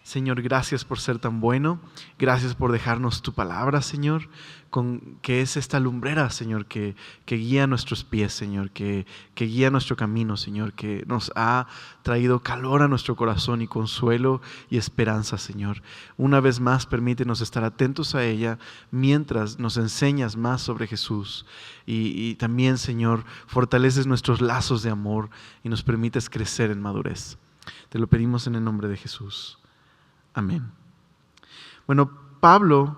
Señor, gracias por ser tan bueno. Gracias por dejarnos tu palabra, Señor, que es esta lumbrera, Señor, que guía nuestros pies, Señor, que guía nuestro camino, Señor, que nos ha traído calor a nuestro corazón y consuelo y esperanza, Señor. Una vez más, permítenos estar atentos a ella mientras nos enseñas más sobre Jesús. Y también, Señor, fortaleces nuestros lazos de amor y nos permites crecer en madurez. Te lo pedimos en el nombre de Jesús. Amén. Bueno, Pablo,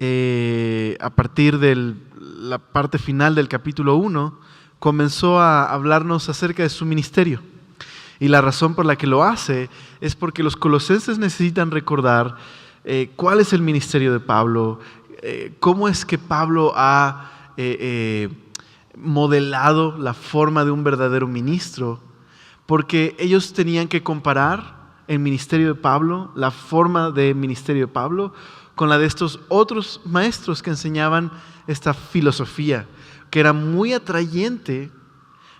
a partir de la parte final del capítulo 1, comenzó a hablarnos acerca de su ministerio. Y la razón por la que lo hace es porque los colosenses necesitan recordar cuál es el ministerio de Pablo, cómo es que Pablo ha modelado la forma de un verdadero ministro, porque ellos tenían que comparar el ministerio de Pablo, la forma de ministerio de Pablo, con la de estos otros maestros que enseñaban esta filosofía, que era muy atrayente,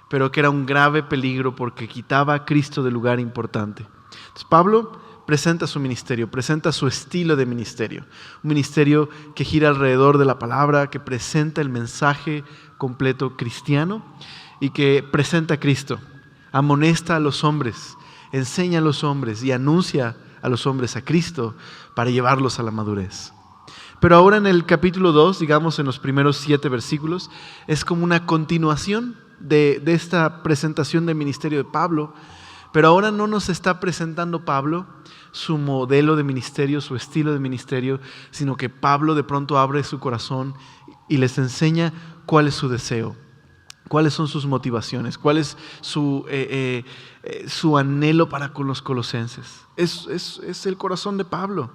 pero que era un grave peligro porque quitaba a Cristo del lugar importante. Entonces Pablo presenta su ministerio, presenta su estilo de ministerio, un ministerio que gira alrededor de la palabra, que presenta el mensaje completo cristiano y que presenta a Cristo, amonesta a los hombres, enseña a los hombres y anuncia a los hombres a Cristo para llevarlos a la madurez. Pero ahora en el capítulo 2, digamos en los primeros 7 versículos, es como una continuación de esta presentación del ministerio de Pablo, pero ahora no nos está presentando Pablo su modelo de ministerio, su estilo de ministerio, sino que Pablo de pronto abre su corazón y les enseña cuál es su deseo. ¿Cuáles son sus motivaciones? ¿Cuál es su anhelo para con los colosenses? Es el corazón de Pablo.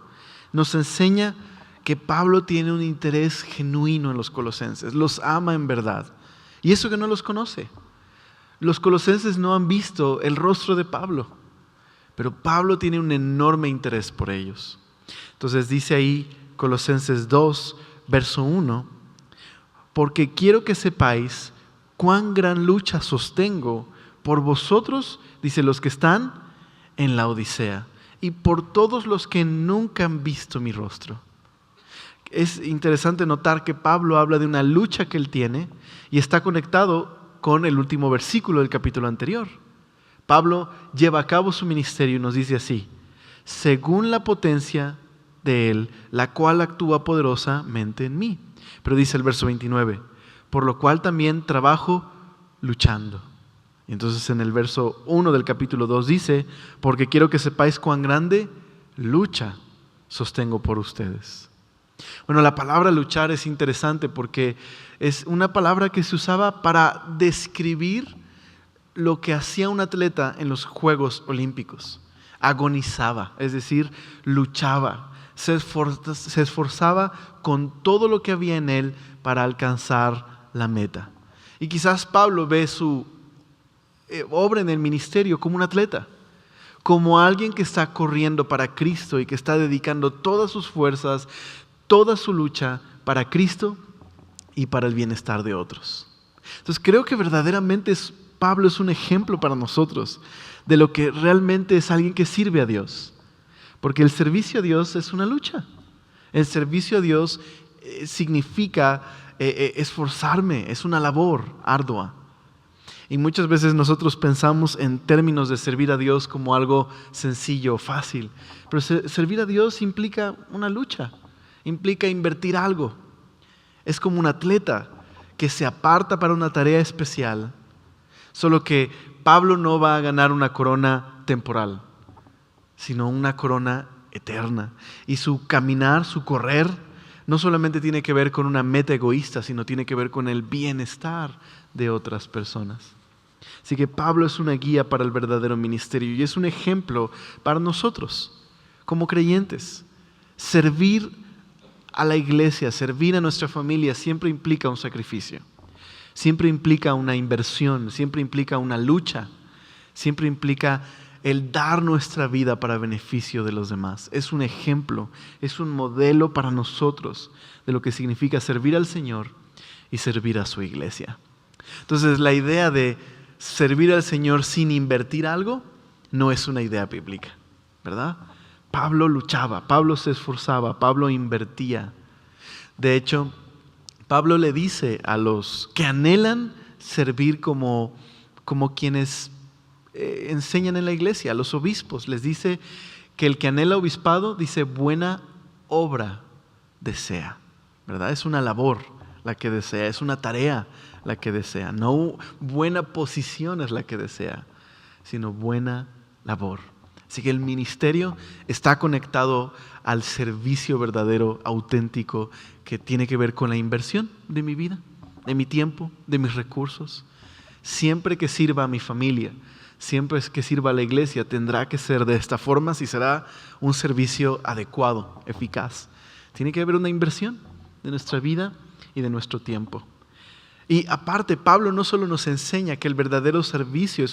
Nos enseña que Pablo tiene un interés genuino en los colosenses. Los ama en verdad. Y eso que no los conoce. Los colosenses no han visto el rostro de Pablo. Pero Pablo tiene un enorme interés por ellos. Entonces dice ahí Colosenses 2, verso 1. Porque quiero que sepáis cuán gran lucha sostengo por vosotros, dice, los que están en la Odisea, y por todos los que nunca han visto mi rostro. Es interesante notar que Pablo habla de una lucha que él tiene y está conectado con el último versículo del capítulo anterior. Pablo lleva a cabo su ministerio y nos dice así: según la potencia de él, la cual actúa poderosamente en mí. Pero dice el verso 29, por lo cual también trabajo luchando. Y entonces en el verso 1 del capítulo 2 dice, porque quiero que sepáis cuán grande lucha sostengo por ustedes. Bueno, la palabra luchar es interesante porque es una palabra que se usaba para describir lo que hacía un atleta en los Juegos Olímpicos. Agonizaba, es decir, luchaba, se esforzaba con todo lo que había en él para alcanzar la meta. Y quizás Pablo ve su obra en el ministerio como un atleta, como alguien que está corriendo para Cristo y que está dedicando todas sus fuerzas, toda su lucha para Cristo y para el bienestar de otros. Entonces creo que verdaderamente Pablo es un ejemplo para nosotros de lo que realmente es alguien que sirve a Dios, porque el servicio a Dios es una lucha. El servicio a Dios significa esforzarme, es una labor ardua. Y muchas veces nosotros pensamos en términos de servir a Dios como algo sencillo, fácil. Pero servir a Dios implica una lucha, implica invertir algo. Es como un atleta que se aparta para una tarea especial. Solo que Pablo no va a ganar una corona temporal, sino una corona eterna. Y su caminar, su correr, no solamente tiene que ver con una meta egoísta, sino tiene que ver con el bienestar de otras personas. Así que Pablo es una guía para el verdadero ministerio y es un ejemplo para nosotros como creyentes. Servir a la iglesia, servir a nuestra familia siempre implica un sacrificio, siempre implica una inversión, siempre implica una lucha, siempre implica el dar nuestra vida para beneficio de los demás. Es un ejemplo, es un modelo para nosotros de lo que significa servir al Señor y servir a su iglesia. Entonces la idea de servir al Señor sin invertir algo no es una idea bíblica, ¿verdad? Pablo luchaba, Pablo se esforzaba, Pablo invertía. De hecho, Pablo le dice a los que anhelan servir como quienes enseñan en la iglesia, a los obispos, les dice que el que anhela obispado, dice, buena obra desea, ¿verdad? Es una labor la que desea, es una tarea la que desea, no buena posición es la que desea, sino buena labor. Así que el ministerio está conectado al servicio verdadero, auténtico, que tiene que ver con la inversión de mi vida, de mi tiempo, de mis recursos. Siempre que sirva a mi familia, siempre que sirva a la iglesia, tendrá que ser de esta forma si será un servicio adecuado, eficaz. Tiene que haber una inversión de nuestra vida y de nuestro tiempo. Y aparte, Pablo no solo nos enseña que el verdadero servicio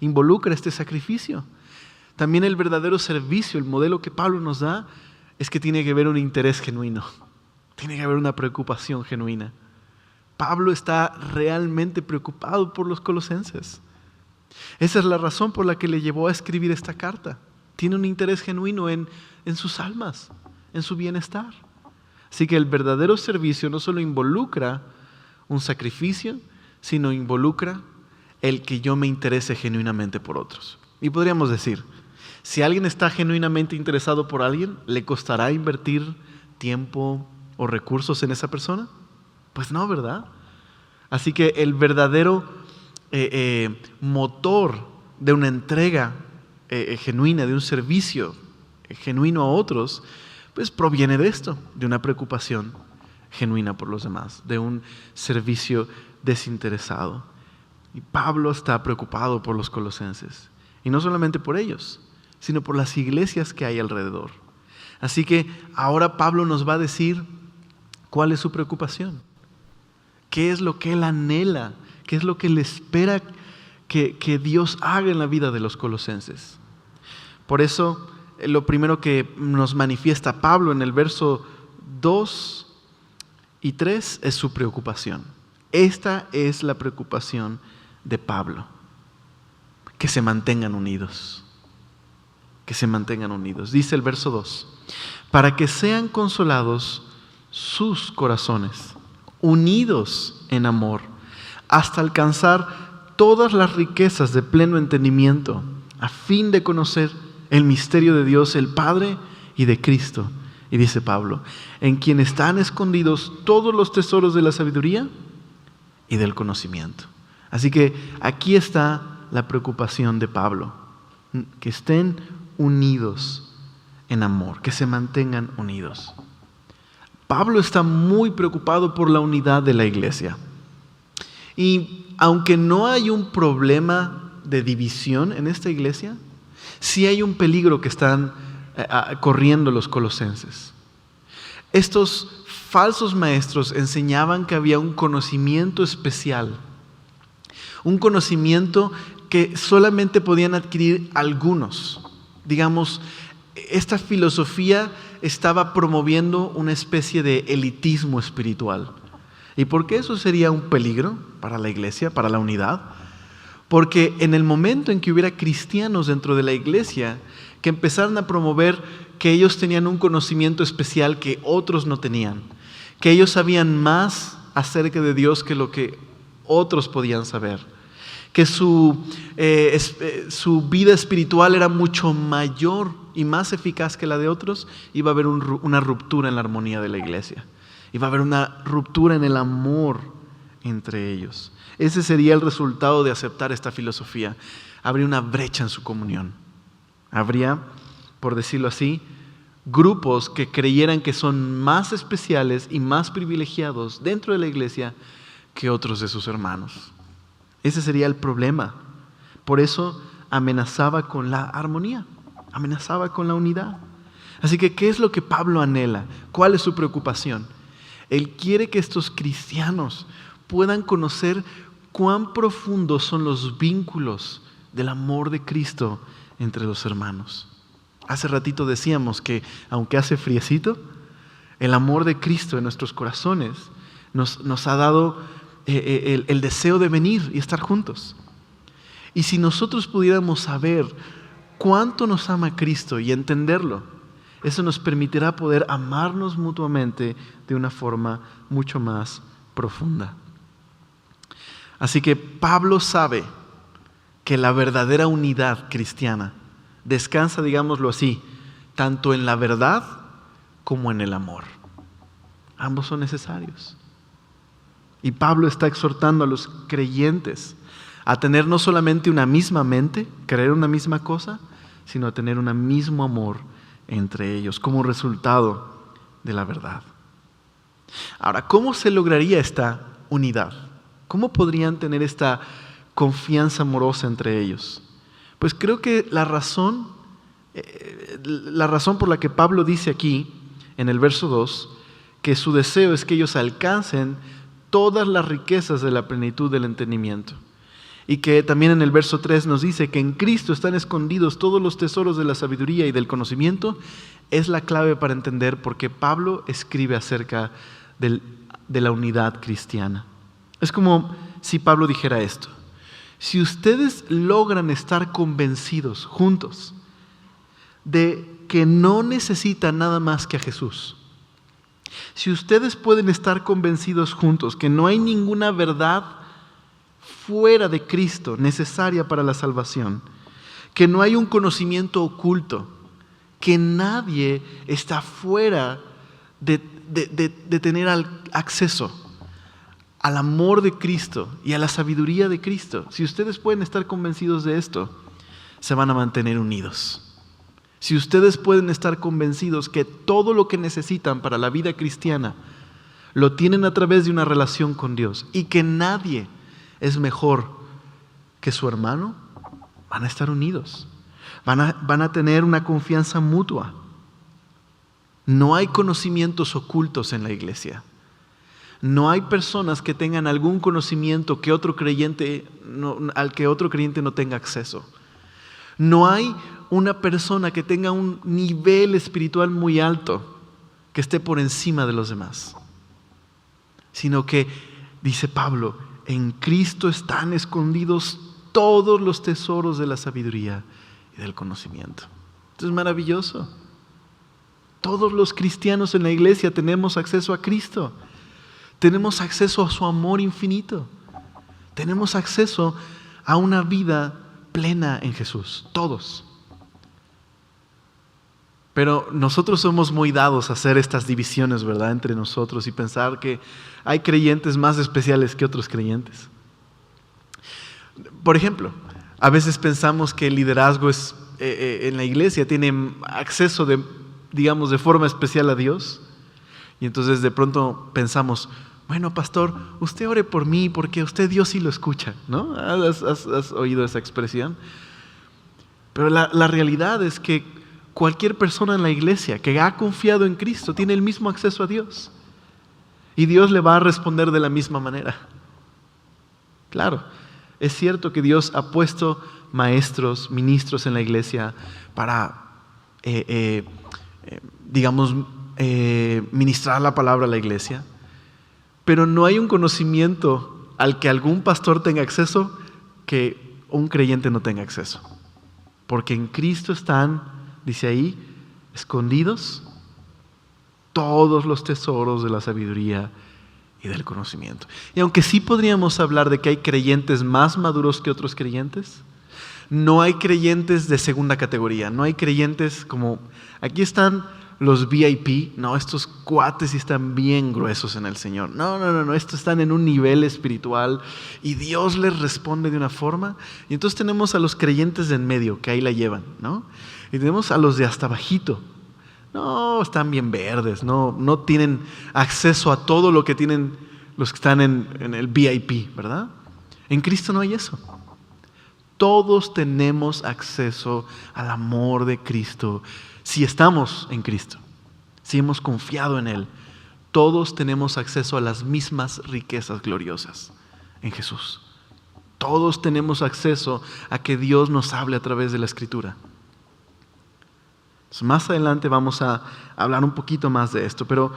involucra este sacrificio, también el verdadero servicio, el modelo que Pablo nos da, es que tiene que haber un interés genuino, tiene que haber una preocupación genuina. Pablo está realmente preocupado por los colosenses. Esa es la razón por la que le llevó a escribir esta carta. Tiene un interés genuino en sus almas, en su bienestar. Así que el verdadero servicio no solo involucra un sacrificio, sino involucra el que yo me interese genuinamente por otros. Y podríamos decir, si alguien está genuinamente interesado por alguien, ¿le costará invertir tiempo o recursos en esa persona? Pues no, ¿verdad? Así que el verdadero motor de una entrega genuina, de un servicio genuino a otros, pues proviene de esto, de una preocupación genuina por los demás, de un servicio desinteresado. Y Pablo está preocupado por los colosenses, y no solamente por ellos, sino por las iglesias que hay alrededor. Así que ahora Pablo nos va a decir cuál es su preocupación, qué es lo que él anhela, qué es lo que él espera que Dios haga en la vida de los colosenses. Por eso, lo primero que nos manifiesta Pablo en el verso 2 y 3 es su preocupación. Esta es la preocupación de Pablo, que se mantengan unidos. Que se mantengan unidos. Dice el verso 2, para que sean consolados sus corazones, unidos en amor, hasta alcanzar todas las riquezas de pleno entendimiento, a fin de conocer el misterio de Dios, el Padre, y de Cristo. Y dice Pablo, en quien están escondidos todos los tesoros de la sabiduría y del conocimiento. Así que aquí está la preocupación de Pablo, que estén unidos en amor, que se mantengan unidos. Pablo está muy preocupado por la unidad de la iglesia. Y aunque no hay un problema de división en esta iglesia, sí hay un peligro que están corriendo los colosenses. Estos falsos maestros enseñaban que había un conocimiento especial, un conocimiento que solamente podían adquirir algunos. Digamos, esta filosofía estaba promoviendo una especie de elitismo espiritual. ¿Y por qué eso sería un peligro para la iglesia, para la unidad? Porque en el momento en que hubiera cristianos dentro de la iglesia que empezaran a promover que ellos tenían un conocimiento especial que otros no tenían, que ellos sabían más acerca de Dios que lo que otros podían saber, que su vida espiritual era mucho mayor y más eficaz que la de otros, iba a haber una ruptura en la armonía de la iglesia. Iba a haber una ruptura en el amor entre ellos. Ese sería el resultado de aceptar esta filosofía. Habría una brecha en su comunión. Habría, por decirlo así, grupos que creyeran que son más especiales y más privilegiados dentro de la iglesia que otros de sus hermanos. Ese sería el problema. Por eso amenazaba con la armonía, amenazaba con la unidad. Así que, ¿qué es lo que Pablo anhela? ¿Cuál es su preocupación? Él quiere que estos cristianos puedan conocer cuán profundos son los vínculos del amor de Cristo entre los hermanos. Hace ratito decíamos que, aunque hace friecito, el amor de Cristo en nuestros corazones nos ha dado el deseo de venir y estar juntos. Y si nosotros pudiéramos saber cuánto nos ama Cristo y entenderlo, Eso nos permitirá poder amarnos mutuamente de una forma mucho más profunda. Así que Pablo sabe que la verdadera unidad cristiana descansa, digámoslo así, tanto en la verdad como en el amor. Ambos son necesarios. Y Pablo está exhortando a los creyentes a tener no solamente una misma mente, creer una misma cosa, sino a tener un mismo amor entre ellos como resultado de la verdad. Ahora, ¿cómo se lograría esta unidad? ¿Cómo podrían tener esta confianza amorosa entre ellos? Pues creo que la razón por la que Pablo dice aquí, en el verso 2, que su deseo es que ellos alcancen todas las riquezas de la plenitud del entendimiento. Y que también en el verso 3 nos dice que en Cristo están escondidos todos los tesoros de la sabiduría y del conocimiento, es la clave para entender por qué Pablo escribe acerca de la unidad cristiana. Es como si Pablo dijera esto: si ustedes logran estar convencidos juntos de que no necesitan nada más que a Jesús, si ustedes pueden estar convencidos juntos que no hay ninguna verdad fuera de Cristo necesaria para la salvación, que no hay un conocimiento oculto, que nadie está fuera de tener acceso al amor de Cristo y a la sabiduría de Cristo, si ustedes pueden estar convencidos de esto, se van a mantener unidos. Si ustedes pueden estar convencidos que todo lo que necesitan para la vida cristiana lo tienen a través de una relación con Dios y que nadie es mejor que su hermano, van a estar unidos. Van a tener una confianza mutua. No hay conocimientos ocultos en la iglesia. No hay personas que tengan algún conocimiento que al que otro creyente no tenga acceso. No hay una persona que tenga un nivel espiritual muy alto que esté por encima de los demás, sino que, dice Pablo, en Cristo están escondidos todos los tesoros de la sabiduría y del conocimiento. Esto es maravilloso. Todos los cristianos en la iglesia tenemos acceso a Cristo. Tenemos acceso a su amor infinito. Tenemos acceso a una vida plena en Jesús, todos. Pero nosotros somos muy dados a hacer estas divisiones, ¿verdad?, entre nosotros y pensar que hay creyentes más especiales que otros creyentes. Por ejemplo, a veces pensamos que el liderazgo en la iglesia tiene acceso de forma especial a Dios. Y entonces de pronto pensamos: bueno, pastor, usted ore por mí porque usted Dios sí lo escucha, ¿no? ¿Has oído esa expresión? Pero la realidad es que cualquier persona en la iglesia que ha confiado en Cristo tiene el mismo acceso a Dios. Y Dios le va a responder de la misma manera. Claro, es cierto que Dios ha puesto maestros, ministros en la iglesia para, ministrar la palabra a la iglesia. Pero no hay un conocimiento al que algún pastor tenga acceso que un creyente no tenga acceso. Porque en Cristo están, dice ahí, escondidos todos los tesoros de la sabiduría y del conocimiento. Y aunque sí podríamos hablar de que hay creyentes más maduros que otros creyentes, no hay creyentes de segunda categoría, no hay creyentes como, aquí están los VIP, no, estos cuates están bien gruesos en el Señor. No, estos están en un nivel espiritual y Dios les responde de una forma. Y entonces tenemos a los creyentes de en medio, que ahí la llevan, ¿no? Y tenemos a los de hasta bajito. No, están bien verdes, no tienen acceso a todo lo que tienen los que están en el VIP, ¿verdad? En Cristo no hay eso. Todos tenemos acceso al amor de Cristo. Si estamos en Cristo, si hemos confiado en Él, todos tenemos acceso a las mismas riquezas gloriosas en Jesús. Todos tenemos acceso a que Dios nos hable a través de la Escritura. Entonces, más adelante vamos a hablar un poquito más de esto, pero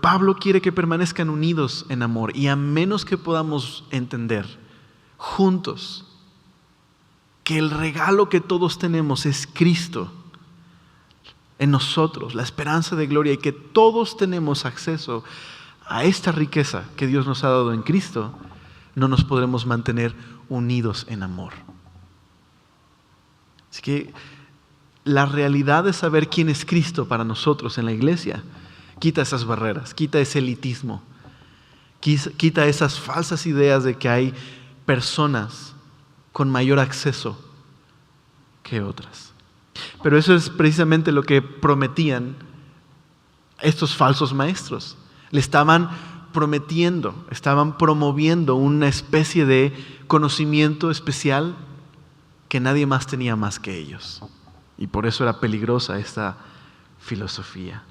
Pablo quiere que permanezcan unidos en amor, y a menos que podamos entender juntos que el regalo que todos tenemos es Cristo, en nosotros, la esperanza de gloria, y que todos tenemos acceso a esta riqueza que Dios nos ha dado en Cristo, no nos podremos mantener unidos en amor. Así que la realidad de saber quién es Cristo para nosotros en la iglesia quita esas barreras, quita ese elitismo, quita esas falsas ideas de que hay personas con mayor acceso que otras. Pero eso es precisamente lo que prometían estos falsos maestros. Le estaban prometiendo, estaban promoviendo una especie de conocimiento especial que nadie más tenía más que ellos. Y por eso era peligrosa esta filosofía.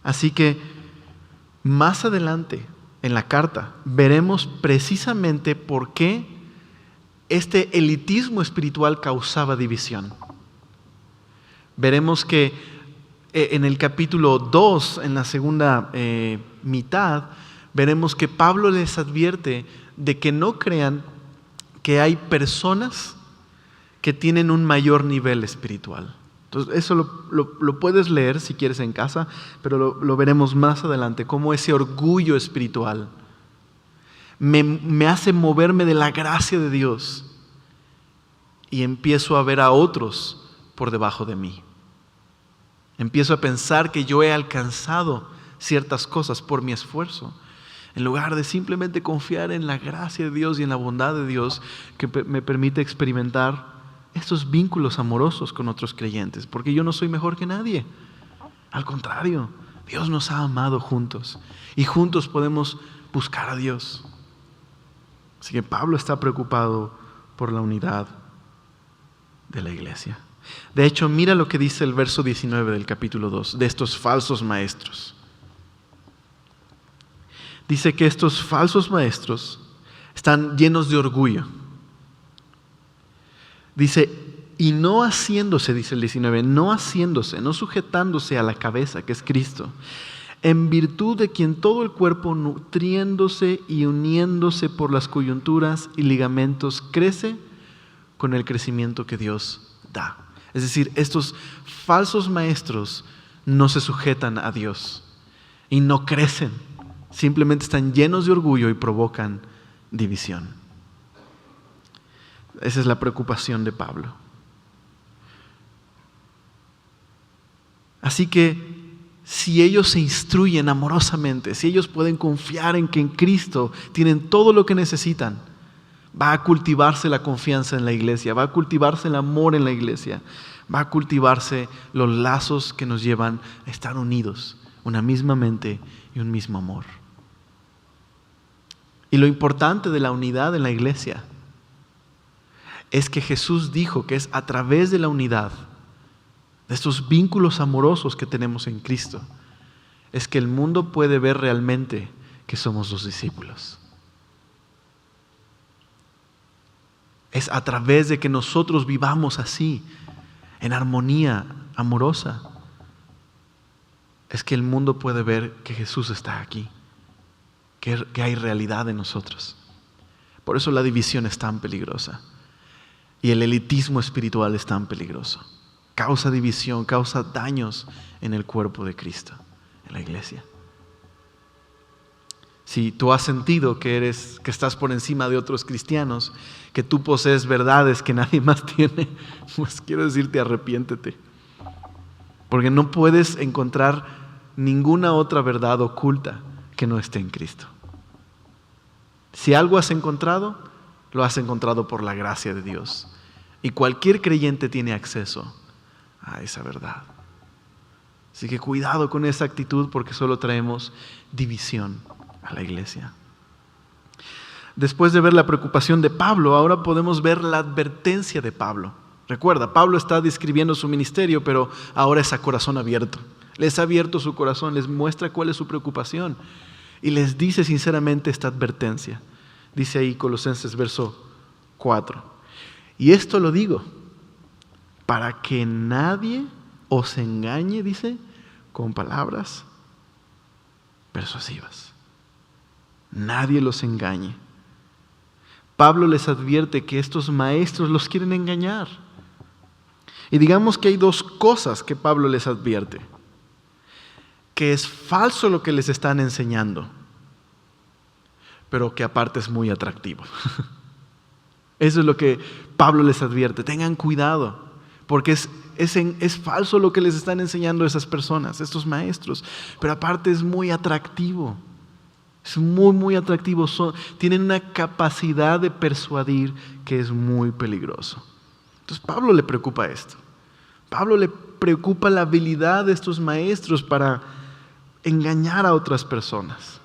Así que más adelante en la carta veremos precisamente por qué este elitismo espiritual causaba división. Veremos que en el capítulo 2, en la segunda mitad, veremos que Pablo les advierte de que no crean que hay personas que tienen un mayor nivel espiritual. Entonces, eso lo puedes leer si quieres en casa, pero lo veremos más adelante, cómo ese orgullo espiritual me hace moverme de la gracia de Dios y empiezo a ver a otros por debajo de mí. Empiezo a pensar que yo he alcanzado ciertas cosas por mi esfuerzo, en lugar de simplemente confiar en la gracia de Dios y en la bondad de Dios que me permite experimentar estos vínculos amorosos con otros creyentes, porque yo no soy mejor que nadie. Al contrario, Dios nos ha amado juntos y juntos podemos buscar a Dios. Así que Pablo está preocupado por la unidad de la iglesia. De hecho, mira lo que dice el verso 19 del capítulo 2 de estos falsos maestros. Dice que estos falsos maestros están llenos de orgullo. Dice, y no haciéndose, dice el 19, no haciéndose, no sujetándose a la cabeza, que es Cristo, en virtud de quien todo el cuerpo, nutriéndose y uniéndose por las coyunturas y ligamentos, crece con el crecimiento que Dios da. Es decir, estos falsos maestros no se sujetan a Dios y no crecen, simplemente están llenos de orgullo y provocan división. Esa es la preocupación de Pablo. Así que si ellos se instruyen amorosamente, si ellos pueden confiar en que en Cristo tienen todo lo que necesitan, va a cultivarse la confianza en la iglesia, va a cultivarse el amor en la iglesia, va a cultivarse los lazos que nos llevan a estar unidos, una misma mente y un mismo amor. Y lo importante de la unidad en la iglesia es que Jesús dijo que es a través de la unidad, de estos vínculos amorosos que tenemos en Cristo, es que el mundo puede ver realmente que somos sus discípulos. Es a través de que nosotros vivamos así, en armonía amorosa, es que el mundo puede ver que Jesús está aquí, que hay realidad en nosotros. Por eso la división es tan peligrosa. Y el elitismo espiritual es tan peligroso. Causa división, causa daños en el cuerpo de Cristo, en la iglesia. Si tú has sentido que estás por encima de otros cristianos, que tú posees verdades que nadie más tiene, pues quiero decirte, arrepiéntete. Porque no puedes encontrar ninguna otra verdad oculta que no esté en Cristo. Si algo has encontrado, lo has encontrado por la gracia de Dios. Y cualquier creyente tiene acceso a esa verdad. Así que cuidado con esa actitud, porque solo traemos división a la iglesia. Después de ver la preocupación de Pablo, ahora podemos ver la advertencia de Pablo. Recuerda, Pablo está describiendo su ministerio, pero ahora es a corazón abierto. Les ha abierto su corazón, les muestra cuál es su preocupación y les dice sinceramente esta advertencia. Dice ahí Colosenses verso 4. Y esto lo digo para que nadie os engañe, dice, con palabras persuasivas. Nadie los engañe. Pablo les advierte que estos maestros los quieren engañar. Y digamos que hay dos cosas que Pablo les advierte: que es falso lo que les están enseñando, pero que aparte es muy atractivo. Eso es lo que Pablo les advierte. Tengan cuidado, porque es falso lo que les están enseñando esas personas, estos maestros, pero aparte es muy atractivo. Es muy, muy atractivo. Tienen una capacidad de persuadir que es muy peligroso. Entonces Pablo le preocupa esto. Pablo le preocupa la habilidad de estos maestros para engañar a otras personas.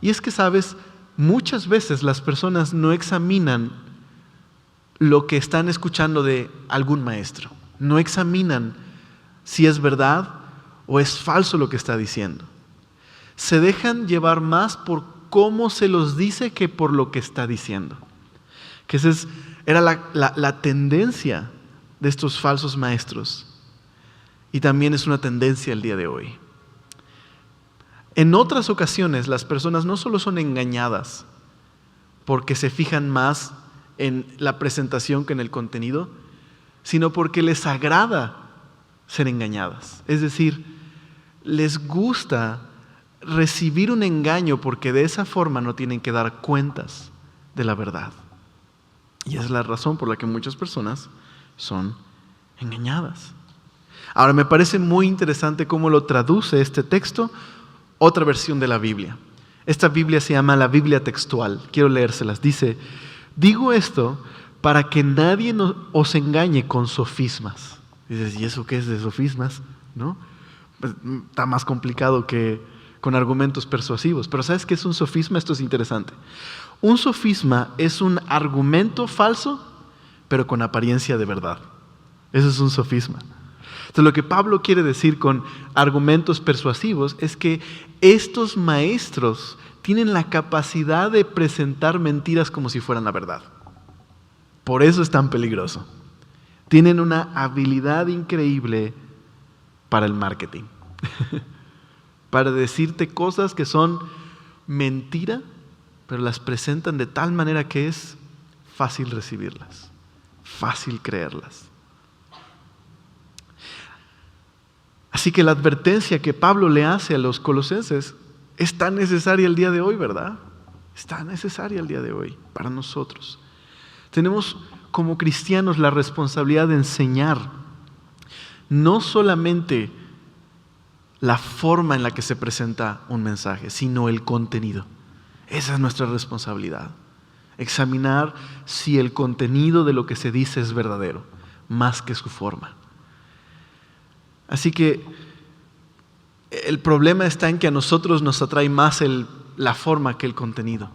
Y es que, ¿sabes? Muchas veces las personas no examinan lo que están escuchando de algún maestro. No examinan si es verdad o es falso lo que está diciendo. Se dejan llevar más por cómo se los dice que por lo que está diciendo. Que esa era la tendencia de estos falsos maestros. Y también es una tendencia el día de hoy. En otras ocasiones las personas no solo son engañadas porque se fijan más en la presentación que en el contenido, sino porque les agrada ser engañadas. Es decir, les gusta recibir un engaño porque de esa forma no tienen que dar cuentas de la verdad. Y esa es la razón por la que muchas personas son engañadas. Ahora, me parece muy interesante cómo lo traduce este texto otra versión de la Biblia. Esta Biblia se llama la Biblia textual. Quiero leérselas. Dice: digo esto para que nadie os engañe con sofismas. Dices, ¿y eso qué es de sofismas? ¿No? Pues, está más complicado que con argumentos persuasivos. Pero ¿sabes qué es un sofisma? Esto es interesante. Un sofisma es un argumento falso, pero con apariencia de verdad. Eso es un sofisma. Entonces, lo que Pablo quiere decir con argumentos persuasivos es que estos maestros tienen la capacidad de presentar mentiras como si fueran la verdad. Por eso es tan peligroso. Tienen una habilidad increíble para el marketing. Para decirte cosas que son mentira, pero las presentan de tal manera que es fácil recibirlas, fácil creerlas. Así que la advertencia que Pablo le hace a los colosenses es tan necesaria el día de hoy, ¿verdad? Es tan necesaria el día de hoy para nosotros. Tenemos como cristianos la responsabilidad de enseñar no solamente la forma en la que se presenta un mensaje, sino el contenido. Esa es nuestra responsabilidad. Examinar si el contenido de lo que se dice es verdadero, más que su forma. Así que el problema está en que a nosotros nos atrae más la forma que el contenido.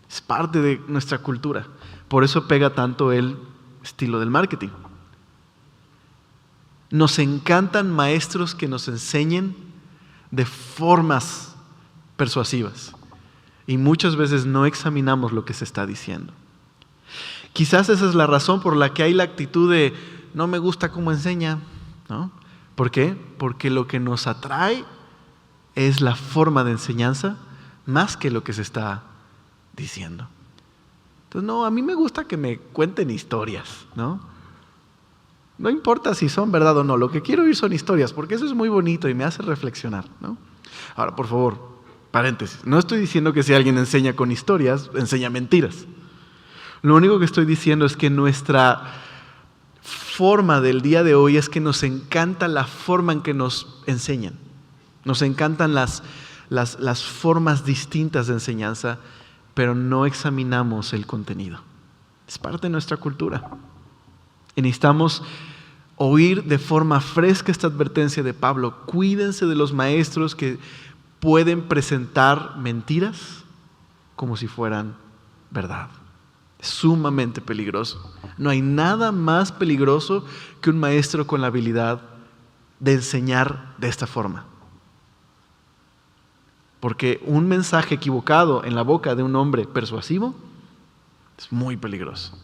Es parte de nuestra cultura. Por eso pega tanto el estilo del marketing. Nos encantan maestros que nos enseñen de formas persuasivas. Y muchas veces no examinamos lo que se está diciendo. Quizás esa es la razón por la que hay la actitud de no me gusta cómo enseña, ¿no? ¿Por qué? Porque lo que nos atrae es la forma de enseñanza más que lo que se está diciendo. Entonces, no, a mí me gusta que me cuenten historias, ¿no? No importa si son verdad o no, lo que quiero oír son historias, porque eso es muy bonito y me hace reflexionar, ¿no? Ahora, por favor, paréntesis, no estoy diciendo que si alguien enseña con historias, enseña mentiras. Lo único que estoy diciendo es que nuestra forma del día de hoy es que nos encanta la forma en que nos enseñan. Nos encantan las formas distintas de enseñanza, pero no examinamos el contenido. Es parte de nuestra cultura. Y necesitamos oír de forma fresca esta advertencia de Pablo. Cuídense de los maestros que pueden presentar mentiras como si fueran verdad. Es sumamente peligroso. No hay nada más peligroso que un maestro con la habilidad de enseñar de esta forma. Porque un mensaje equivocado en la boca de un hombre persuasivo es muy peligroso.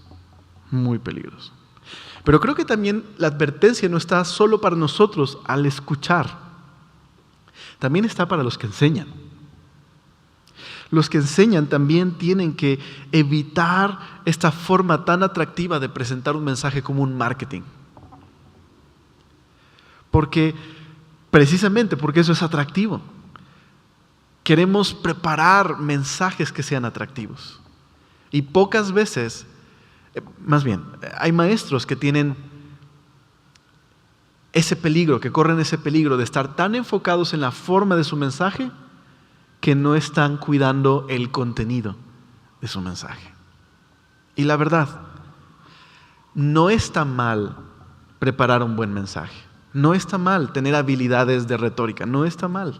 Muy peligroso. Pero creo que también la advertencia no está solo para nosotros al escuchar. También está para los que enseñan. Los que enseñan también tienen que evitar esta forma tan atractiva de presentar un mensaje como un marketing. Precisamente porque eso es atractivo. Queremos preparar mensajes que sean atractivos. Y pocas veces, más bien, hay maestros que tienen ese peligro, que corren ese peligro de estar tan enfocados en la forma de su mensaje que no están cuidando el contenido de su mensaje. Y la verdad, no está mal preparar un buen mensaje. No está mal tener habilidades de retórica. No está mal.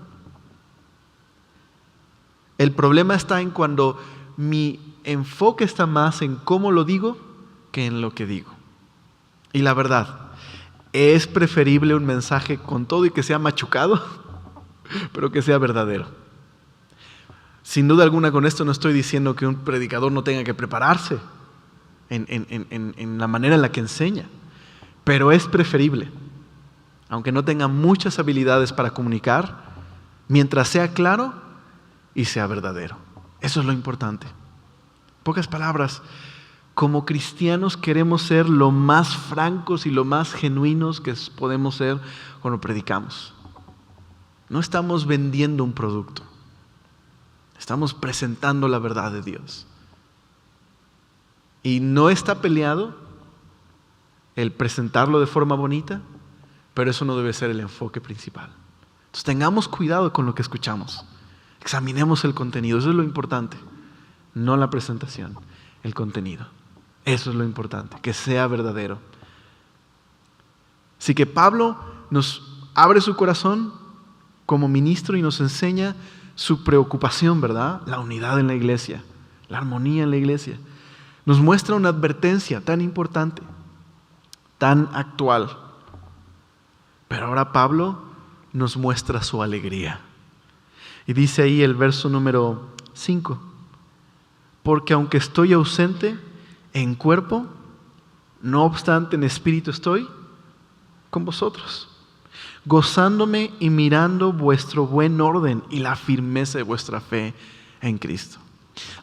El problema está en cuando mi enfoque está más en cómo lo digo que en lo que digo. Y la verdad, es preferible un mensaje con todo y que sea machucado, pero que sea verdadero. Sin duda alguna, con esto no estoy diciendo que un predicador no tenga que prepararse en la manera en la que enseña, pero es preferible, aunque no tenga muchas habilidades para comunicar, mientras sea claro y sea verdadero. Eso es lo importante. En pocas palabras, como cristianos queremos ser lo más francos y lo más genuinos que podemos ser cuando predicamos. No estamos vendiendo un producto. Estamos presentando la verdad de Dios. Y no está peleado el presentarlo de forma bonita, pero eso no debe ser el enfoque principal. Entonces tengamos cuidado con lo que escuchamos. Examinemos el contenido, eso es lo importante. No la presentación, el contenido. Eso es lo importante, que sea verdadero. Así que Pablo nos abre su corazón como ministro y nos enseña su preocupación, ¿verdad? La unidad en la iglesia, la armonía en la iglesia. Nos muestra una advertencia tan importante, tan actual. Pero ahora Pablo nos muestra su alegría. Y dice ahí el verso número 5. Porque aunque estoy ausente en cuerpo, no obstante en espíritu estoy con vosotros, gozándome y mirando vuestro buen orden y la firmeza de vuestra fe en Cristo.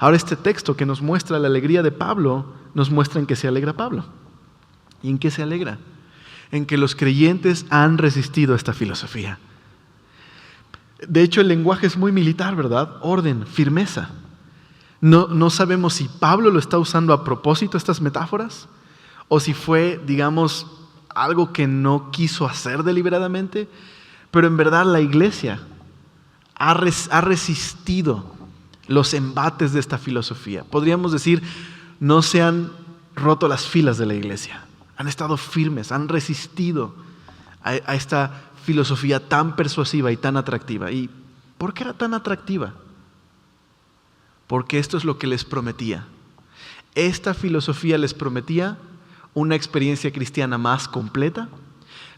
Ahora este texto que nos muestra la alegría de Pablo, nos muestra en qué se alegra Pablo. ¿Y en qué se alegra? En que los creyentes han resistido a esta filosofía. De hecho, el lenguaje es muy militar, ¿verdad? Orden, firmeza. No sabemos si Pablo lo está usando a propósito, estas metáforas, o si fue, digamos, algo que no quiso hacer deliberadamente, pero en verdad la iglesia ha resistido los embates de esta filosofía. Podríamos decir, no se han roto las filas de la iglesia, han estado firmes, han resistido a esta filosofía tan persuasiva y tan atractiva. ¿Y por qué era tan atractiva? Porque esto es lo que les prometía. Esta filosofía les prometía una experiencia cristiana más completa,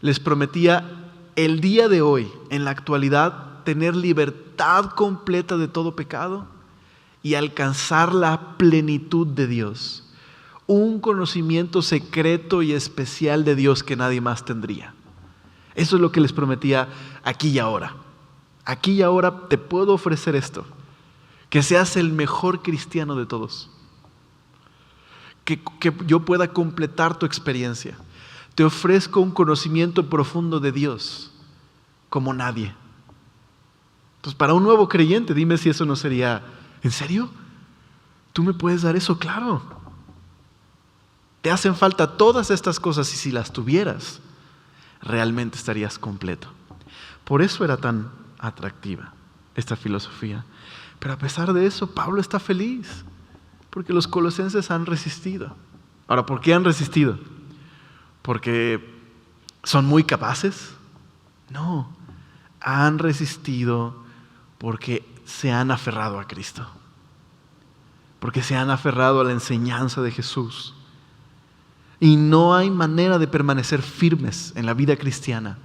les prometía el día de hoy, en la actualidad, tener libertad completa de todo pecado y alcanzar la plenitud de Dios, un conocimiento secreto y especial de Dios que nadie más tendría. Eso es lo que les prometía aquí y ahora. Aquí y ahora te puedo ofrecer esto, que seas el mejor cristiano de todos. Que yo pueda completar tu experiencia. Te ofrezco un conocimiento profundo de Dios como nadie. Entonces, para un nuevo creyente, dime si eso no sería, ¿en serio? ¿Tú me puedes dar eso? Claro. Te hacen falta todas estas cosas y si las tuvieras, realmente estarías completo. Por eso era tan atractiva esta filosofía. Pero a pesar de eso, Pablo está feliz. Porque los colosenses han resistido. Ahora, ¿por qué han resistido? ¿Porque son muy capaces? No, han resistido porque se han aferrado a Cristo. Porque se han aferrado a la enseñanza de Jesús. Y no hay manera de permanecer firmes en la vida cristiana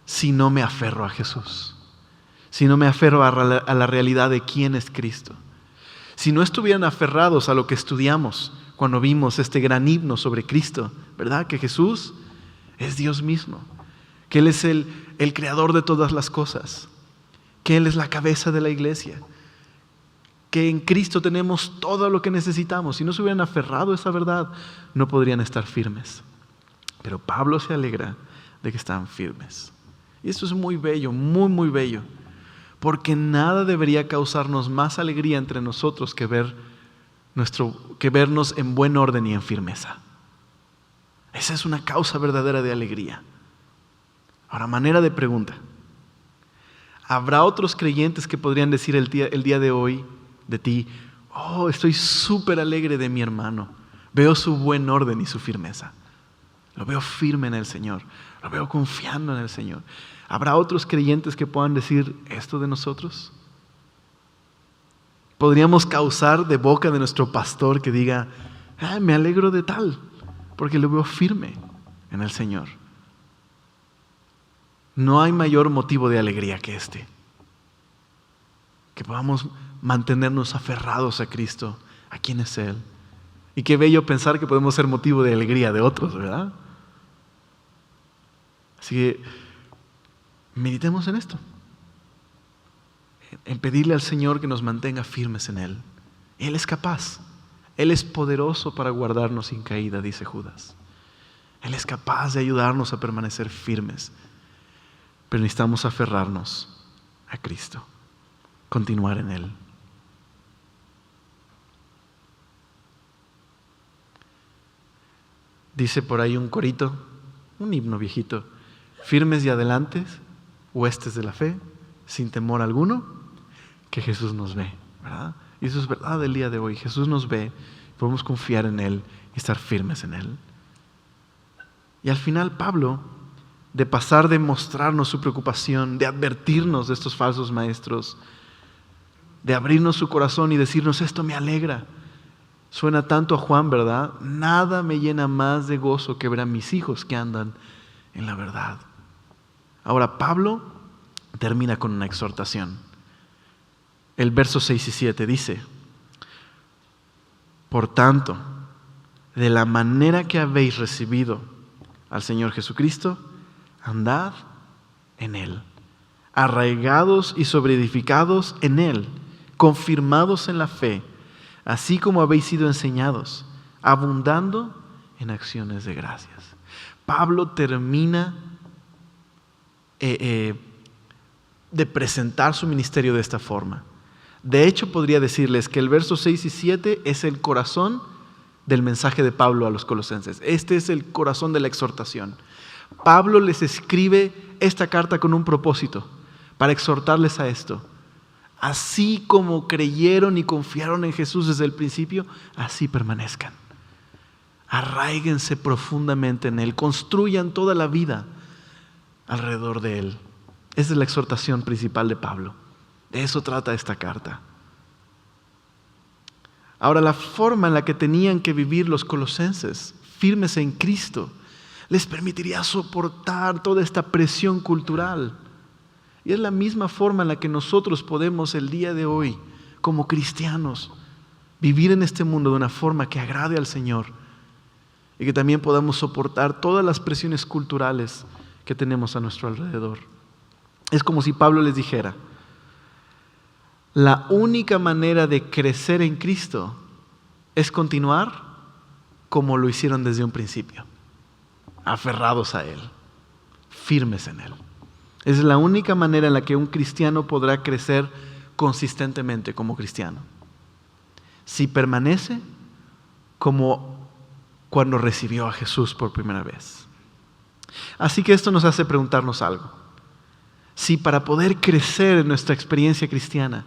si no me aferro a Jesús. Si no me aferro a la realidad de quién es Cristo. Si no estuvieran aferrados a lo que estudiamos cuando vimos este gran himno sobre Cristo, ¿verdad? Que Jesús es Dios mismo, que Él es el creador de todas las cosas, que Él es la cabeza de la iglesia, que en Cristo tenemos todo lo que necesitamos. Si no se hubieran aferrado a esa verdad, no podrían estar firmes. Pero Pablo se alegra de que están firmes. Y esto es muy bello, muy, muy bello, porque nada debería causarnos más alegría entre nosotros que vernos en buen orden y en firmeza. Esa es una causa verdadera de alegría. Ahora, manera de pregunta. ¿Habrá otros creyentes que podrían decir el día de hoy de ti: oh, estoy súper alegre de mi hermano, veo su buen orden y su firmeza, lo veo firme en el Señor, lo veo confiando en el Señor? ¿Habrá otros creyentes que puedan decir esto de nosotros? ¿Podríamos causar de boca de nuestro pastor que diga: me alegro de tal, porque lo veo firme en el Señor? No hay mayor motivo de alegría que este. Que podamos mantenernos aferrados a Cristo, a quien es Él. Y qué bello pensar que podemos ser motivo de alegría de otros, ¿verdad? Así que meditemos en esto. En pedirle al Señor que nos mantenga firmes en Él. Él es capaz. Él es poderoso para guardarnos sin caída, dice Judas. Él es capaz de ayudarnos a permanecer firmes. Pero necesitamos aferrarnos a Cristo, continuar en Él. Dice por ahí un corito, un himno viejito: firmes y adelantes, huestes de la fe, sin temor alguno, que Jesús nos ve, ¿verdad? Y eso es verdad del día de hoy. Jesús nos ve, podemos confiar en Él y estar firmes en Él. Y al final Pablo, de pasar de mostrarnos su preocupación, de advertirnos de estos falsos maestros, de abrirnos su corazón y decirnos: esto me alegra. Suena tanto a Juan, ¿verdad? Nada me llena más de gozo que ver a mis hijos que andan en la verdad. Ahora Pablo termina con una exhortación. El verso 6 y 7 dice: por tanto, de la manera que habéis recibido al Señor Jesucristo, andad en Él, arraigados y sobreedificados en Él, confirmados en la fe, así como habéis sido enseñados, abundando en acciones de gracias. Pablo termina de presentar su ministerio de esta forma. De hecho, podría decirles que el verso 6 y 7 es el corazón del mensaje de Pablo a los colosenses. Este es el corazón de la exhortación. Pablo les escribe esta carta con un propósito, para exhortarles a esto. Así como creyeron y confiaron en Jesús desde el principio, así permanezcan. Arraíguense profundamente en Él, construyan toda la vida alrededor de Él. Esa es la exhortación principal de Pablo. De eso trata esta carta. Ahora, la forma en la que tenían que vivir los colosenses, firmes en Cristo, les permitiría soportar toda esta presión cultural. Y es la misma forma en la que nosotros podemos el día de hoy, como cristianos, vivir en este mundo de una forma que agrade al Señor y que también podamos soportar todas las presiones culturales que tenemos a nuestro alrededor. Es como si Pablo les dijera: la única manera de crecer en Cristo es continuar como lo hicieron desde un principio, aferrados a Él, firmes en Él. Esa es la única manera en la que un cristiano podrá crecer consistentemente como cristiano. Si permanece como cuando recibió a Jesús por primera vez. Así que esto nos hace preguntarnos algo. Si para poder crecer en nuestra experiencia cristiana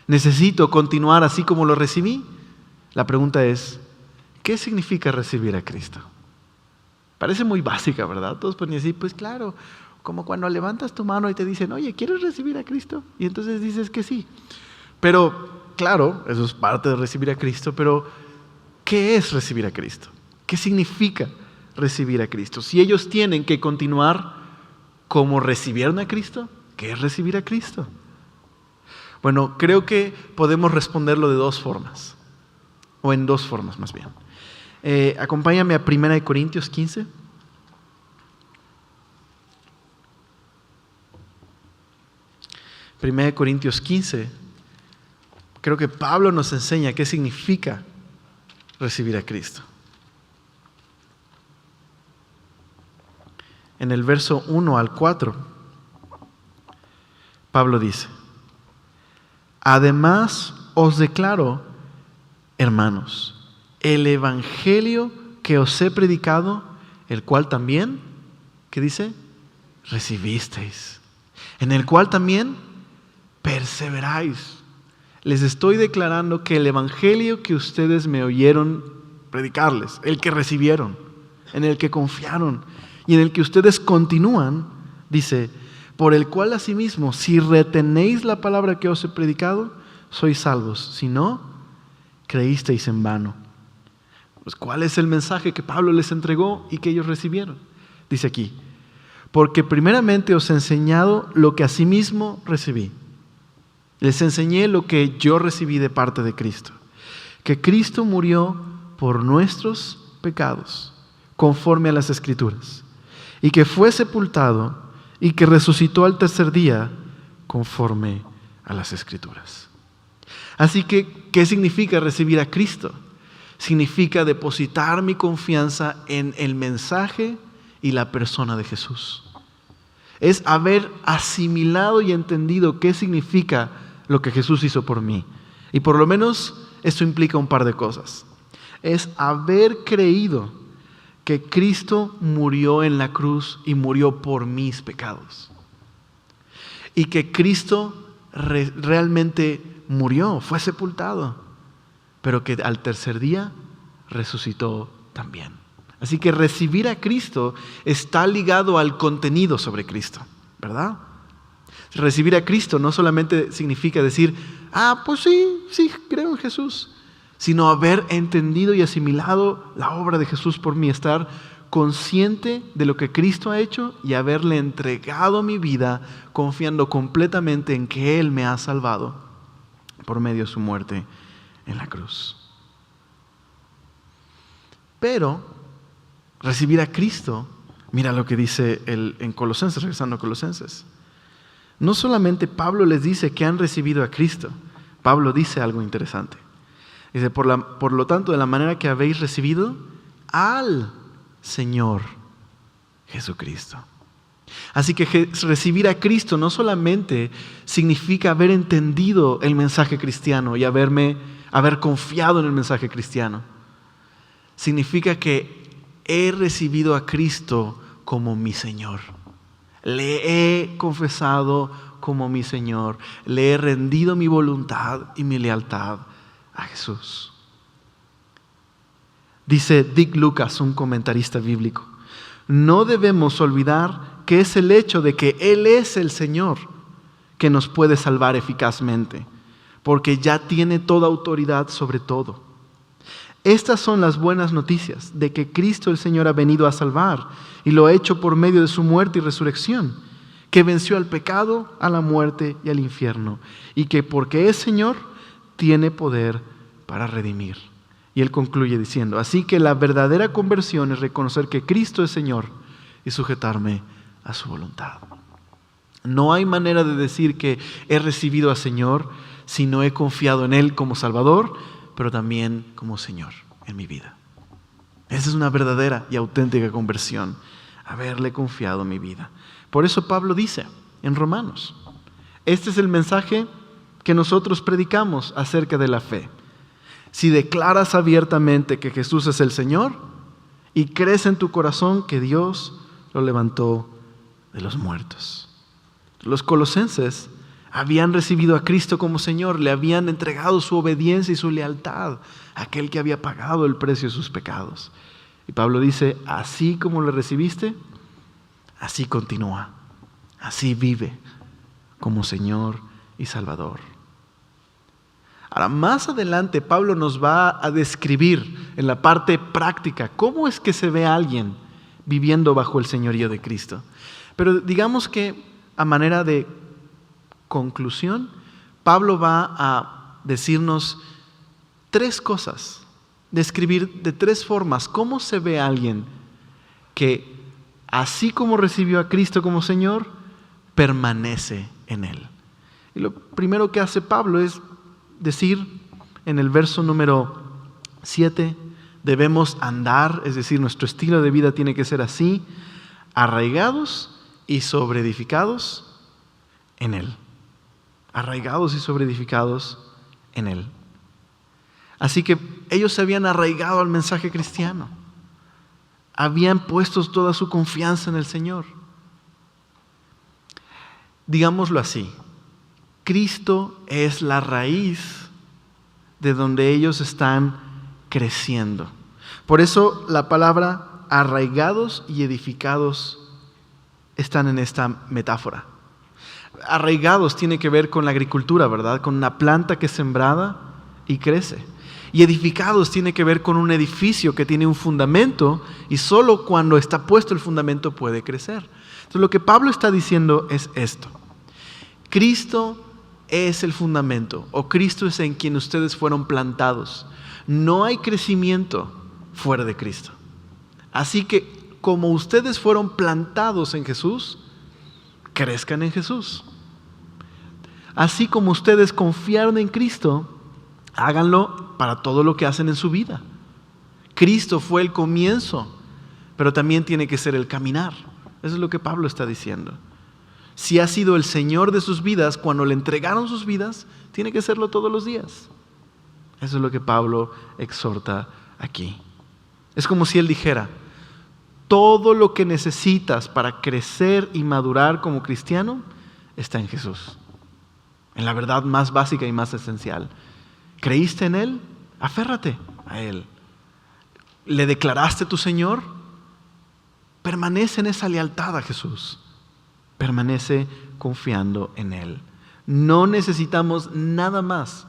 necesito continuar así como lo recibí, la pregunta es: ¿qué significa recibir a Cristo? Parece muy básica, ¿verdad? Todos pueden decir: pues claro, como cuando levantas tu mano y te dicen: oye, ¿quieres recibir a Cristo? Y entonces dices que sí. Pero claro, eso es parte de recibir a Cristo, pero ¿qué es recibir a Cristo? ¿Qué significa recibir a Cristo? Si ellos tienen que continuar como recibieron a Cristo, ¿qué es recibir a Cristo? Bueno, creo que podemos responderlo de dos formas, o en dos formas más bien. Acompáñame a 1 Corintios 15. 1 Corintios 15, creo que Pablo nos enseña qué significa recibir a Cristo. en el verso 1 al 4, Pablo dice: además os declaro, hermanos, el evangelio que os he predicado, el cual también, ¿qué dice? Recibisteis, en el cual también perseveráis. Les estoy declarando que el evangelio que ustedes me oyeron predicarles, el que recibieron, en el que confiaron y en el que ustedes continúan, dice: por el cual asimismo, si retenéis la palabra que os he predicado, sois salvos. Si no, creísteis en vano. Pues, ¿cuál es el mensaje que Pablo les entregó y que ellos recibieron? Dice aquí: porque primeramente os he enseñado lo que asimismo recibí. Les enseñé lo que yo recibí de parte de Cristo, que Cristo murió por nuestros pecados, conforme a las Escrituras, y que fue sepultado y que resucitó al tercer día, conforme a las Escrituras. Así que, ¿qué significa recibir a Cristo? Significa depositar mi confianza en el mensaje y la persona de Jesús. Es haber asimilado y entendido qué significa lo que Jesús hizo por mí. Y por lo menos esto implica un par de cosas. Es haber creído que Cristo murió en la cruz y murió por mis pecados. Y que Cristo realmente murió, fue sepultado, pero que al tercer día resucitó también. Así que recibir a Cristo está ligado al contenido sobre Cristo, ¿verdad? Recibir a Cristo no solamente significa decir: pues sí, creo en Jesús, sino haber entendido y asimilado la obra de Jesús por mí, estar consciente de lo que Cristo ha hecho y haberle entregado mi vida, confiando completamente en que Él me ha salvado por medio de su muerte en la cruz. Pero recibir a Cristo, mira lo que dice en Colosenses, regresando a Colosenses. No solamente Pablo les dice que han recibido a Cristo, Pablo dice algo interesante. Dice: por lo tanto, de la manera que habéis recibido al Señor Jesucristo. Así que recibir a Cristo no solamente significa haber entendido el mensaje cristiano y haber confiado en el mensaje cristiano. Significa que he recibido a Cristo como mi Señor. Le he confesado como mi Señor. Le he rendido mi voluntad y mi lealtad a Jesús. Dice Dick Lucas, un comentarista bíblico: no debemos olvidar que es el hecho de que Él es el Señor que nos puede salvar eficazmente, porque ya tiene toda autoridad sobre todo. Estas son las buenas noticias de que Cristo el Señor ha venido a salvar, y lo ha hecho por medio de su muerte y resurrección, que venció al pecado, a la muerte y al infierno, y que porque es Señor, tiene poder para redimir. Y él concluye diciendo: así que la verdadera conversión es reconocer que Cristo es Señor y sujetarme a su voluntad. No hay manera de decir que he recibido al Señor si no he confiado en Él como Salvador, pero también como Señor en mi vida. Esa es una verdadera y auténtica conversión, haberle confiado mi vida. Por eso Pablo dice en Romanos: este es el mensaje que nosotros predicamos acerca de la fe. Si declaras abiertamente que Jesús es el Señor y crees en tu corazón que Dios lo levantó de los muertos. Los colosenses habían recibido a Cristo como Señor, le habían entregado su obediencia y su lealtad a aquel que había pagado el precio de sus pecados. Y Pablo dice: así como lo recibiste, así continúa, así vive como Señor y Salvador. Ahora, más adelante Pablo nos va a describir en la parte práctica cómo es que se ve a alguien viviendo bajo el señorío de Cristo. Pero digamos que a manera de conclusión, Pablo va a decirnos tres cosas, describir de tres formas cómo se ve a alguien que, así como recibió a Cristo como Señor, permanece en Él. Y lo primero que hace Pablo es decir en el verso número 7, debemos andar, es decir, nuestro estilo de vida tiene que ser así, arraigados y sobreedificados en Él. Arraigados y sobreedificados en Él. Así que ellos se habían arraigado al mensaje cristiano. Habían puesto toda su confianza en el Señor. Digámoslo así, Cristo es la raíz de donde ellos están creciendo. Por eso la palabra arraigados y edificados están en esta metáfora. Arraigados tiene que ver con la agricultura, ¿verdad? Con una planta que es sembrada y crece. Y edificados tiene que ver con un edificio que tiene un fundamento y solo cuando está puesto el fundamento puede crecer. Entonces lo que Pablo está diciendo es esto. Cristo es el fundamento, o Cristo es en quien ustedes fueron plantados. No hay crecimiento fuera de Cristo. Así que como ustedes fueron plantados en Jesús, crezcan en Jesús. Así como ustedes confiaron en Cristo, háganlo para todo lo que hacen en su vida. Cristo fue el comienzo, pero también tiene que ser el caminar. Eso es lo que Pablo está diciendo. Si ha sido el Señor de sus vidas, cuando le entregaron sus vidas, tiene que serlo todos los días. Eso es lo que Pablo exhorta aquí. Es como si él dijera, todo lo que necesitas para crecer y madurar como cristiano está en Jesús. En la verdad más básica y más esencial. ¿Creíste en Él? Aférrate a Él. ¿Le declaraste tu Señor? Permanece en esa lealtad a Jesús. Permanece confiando en Él. No necesitamos nada más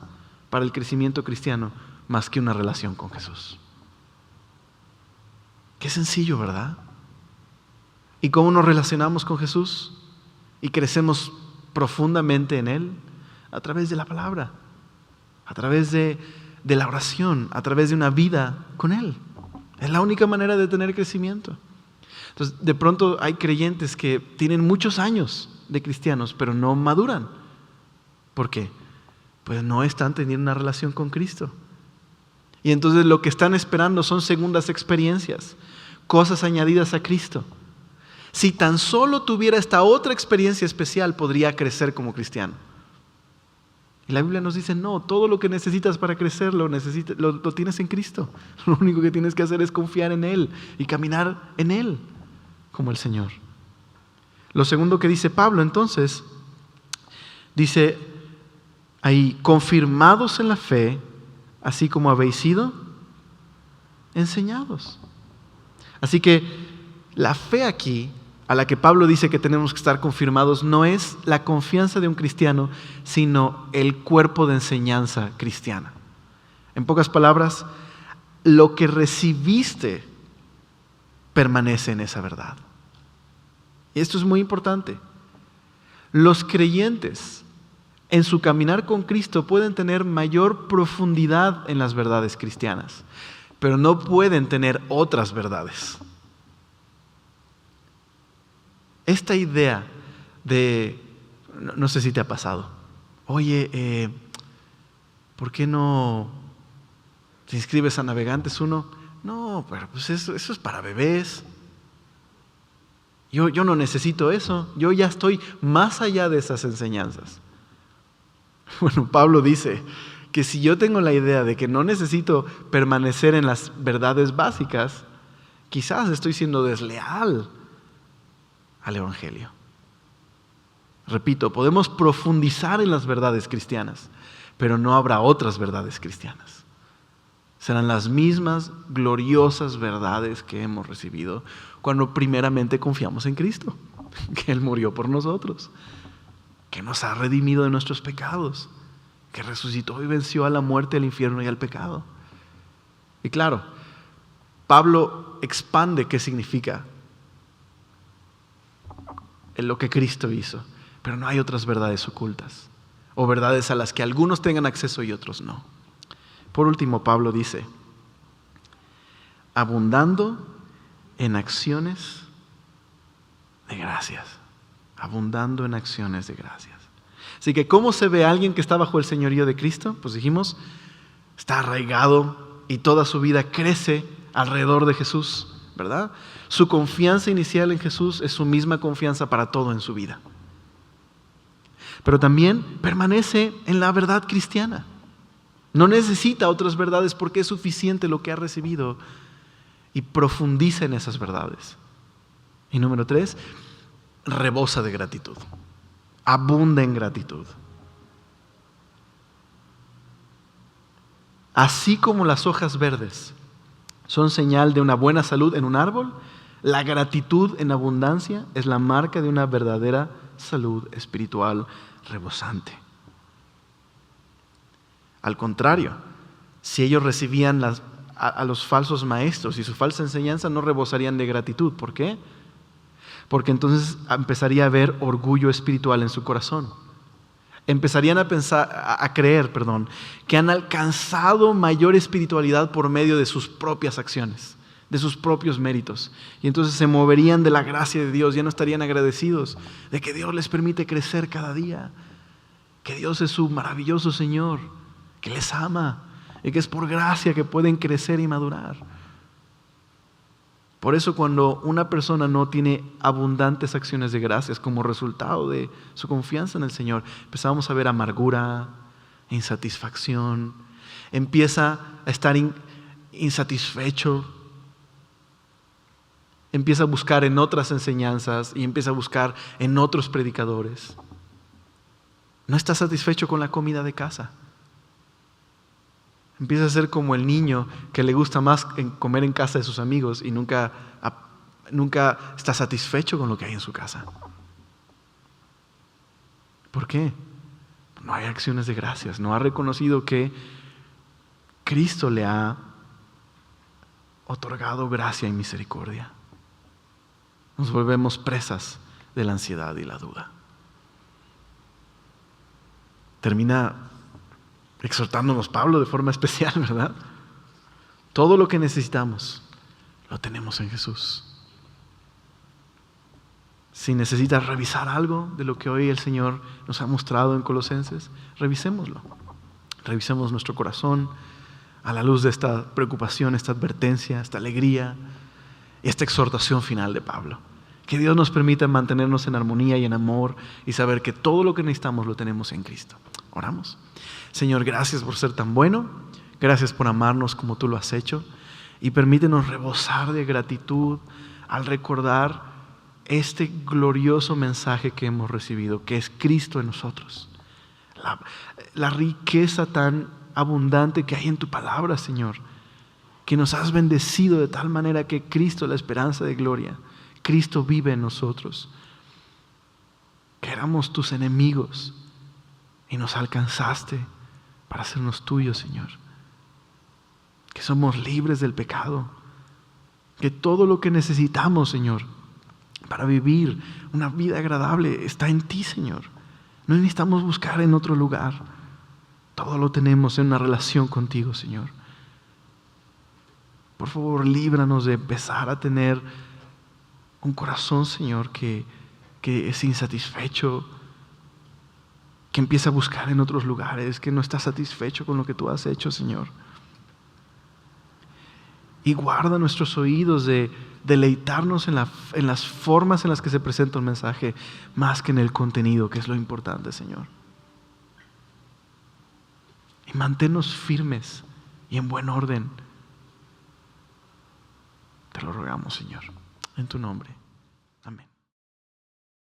para el crecimiento cristiano más que una relación con Jesús. Qué sencillo, ¿verdad? ¿Y cómo nos relacionamos con Jesús? Y crecemos profundamente en Él a través de la palabra, a través de la oración, a través de una vida con Él. Es la única manera de tener crecimiento. Entonces, de pronto hay creyentes que tienen muchos años de cristianos, pero no maduran. ¿Por qué? Pues no están teniendo una relación con Cristo. Y entonces lo que están esperando son segundas experiencias, cosas añadidas a Cristo. Si tan solo tuviera esta otra experiencia especial, podría crecer como cristiano. Y la Biblia nos dice, no, todo lo que necesitas para crecer lo tienes en Cristo. Lo único que tienes que hacer es confiar en Él y caminar en Él como el Señor. Lo segundo que dice Pablo entonces, dice ahí, confirmados en la fe, así como habéis sido enseñados. Así que la fe aquí, a la que Pablo dice que tenemos que estar confirmados, no es la confianza de un cristiano, sino el cuerpo de enseñanza cristiana. En pocas palabras, lo que recibiste permanece en esa verdad. Y esto es muy importante. Los creyentes en su caminar con Cristo pueden tener mayor profundidad en las verdades cristianas, pero no pueden tener otras verdades. Esta idea de, no sé si te ha pasado, oye, ¿por qué no te inscribes a Navegantes 1? No, pero pues eso es para bebés. Yo no necesito eso, yo ya estoy más allá de esas enseñanzas. Bueno, Pablo dice que si yo tengo la idea de que no necesito permanecer en las verdades básicas, quizás estoy siendo desleal al Evangelio. Repito, podemos profundizar en las verdades cristianas, pero no habrá otras verdades cristianas. Serán las mismas gloriosas verdades que hemos recibido cuando primeramente confiamos en Cristo, que Él murió por nosotros, que nos ha redimido de nuestros pecados, que resucitó y venció a la muerte, al infierno y al pecado. Y claro, Pablo expande qué significa en lo que Cristo hizo, pero no hay otras verdades ocultas, o verdades a las que algunos tengan acceso y otros no. Por último, Pablo dice, abundando en acciones de gracias. Abundando en acciones de gracias. Así que, ¿cómo se ve a alguien que está bajo el señorío de Cristo? Pues dijimos, está arraigado y toda su vida crece alrededor de Jesús, ¿verdad? Su confianza inicial en Jesús es su misma confianza para todo en su vida. Pero también permanece en la verdad cristiana. No necesita otras verdades porque es suficiente lo que ha recibido y profundiza en esas verdades. Y número 3, rebosa de gratitud. Abunda en gratitud. Así como las hojas verdes son señal de una buena salud en un árbol, la gratitud en abundancia es la marca de una verdadera salud espiritual rebosante. Al contrario, si ellos recibían a los falsos maestros y su falsa enseñanza, no rebosarían de gratitud. ¿Por qué? Porque entonces empezaría a haber orgullo espiritual en su corazón. Empezarían a creer que han alcanzado mayor espiritualidad por medio de sus propias acciones, de sus propios méritos. Y entonces se moverían de la gracia de Dios, ya no estarían agradecidos de que Dios les permite crecer cada día, que Dios es su maravilloso Señor, que les ama y que es por gracia que pueden crecer y madurar. Por eso cuando una persona no tiene abundantes acciones de gracias como resultado de su confianza en el Señor, empezamos a ver amargura, insatisfacción, empieza a estar insatisfecho, empieza a buscar en otras enseñanzas y empieza a buscar en otros predicadores. No está satisfecho con la comida de casa. Empieza a ser como el niño que le gusta más comer en casa de sus amigos y nunca está satisfecho con lo que hay en su casa. ¿Por qué? No hay acciones de gracias. No ha reconocido que Cristo le ha otorgado gracia y misericordia. Nos volvemos presas de la ansiedad y la duda. Termina exhortándonos Pablo de forma especial, ¿verdad? Todo lo que necesitamos lo tenemos en Jesús. Si necesitas revisar algo de lo que hoy el Señor nos ha mostrado en Colosenses, revisémoslo. Revisemos nuestro corazón a la luz de esta preocupación, esta advertencia, esta alegría y esta exhortación final de Pablo. Que Dios nos permita mantenernos en armonía y en amor y saber que todo lo que necesitamos lo tenemos en Cristo. Oramos. Señor, gracias por ser tan bueno, gracias por amarnos como tú lo has hecho y permítenos rebosar de gratitud al recordar este glorioso mensaje que hemos recibido, que es Cristo en nosotros. La riqueza tan abundante que hay en tu palabra, Señor, que nos has bendecido de tal manera que Cristo, la esperanza de gloria, Cristo vive en nosotros. Que éramos tus enemigos y nos alcanzaste para hacernos tuyos, Señor. Que somos libres del pecado. Que todo lo que necesitamos, Señor, para vivir una vida agradable está en ti, Señor. No necesitamos buscar en otro lugar. Todo lo tenemos en una relación contigo, Señor. Por favor, líbranos de empezar a tener un corazón, Señor, que es insatisfecho, que empieza a buscar en otros lugares, que no está satisfecho con lo que tú has hecho, Señor. Y guarda nuestros oídos de deleitarnos en las formas en las que se presenta un mensaje, más que en el contenido, que es lo importante, Señor. Y manténnos firmes y en buen orden. Te lo rogamos, Señor, en tu nombre. Amén.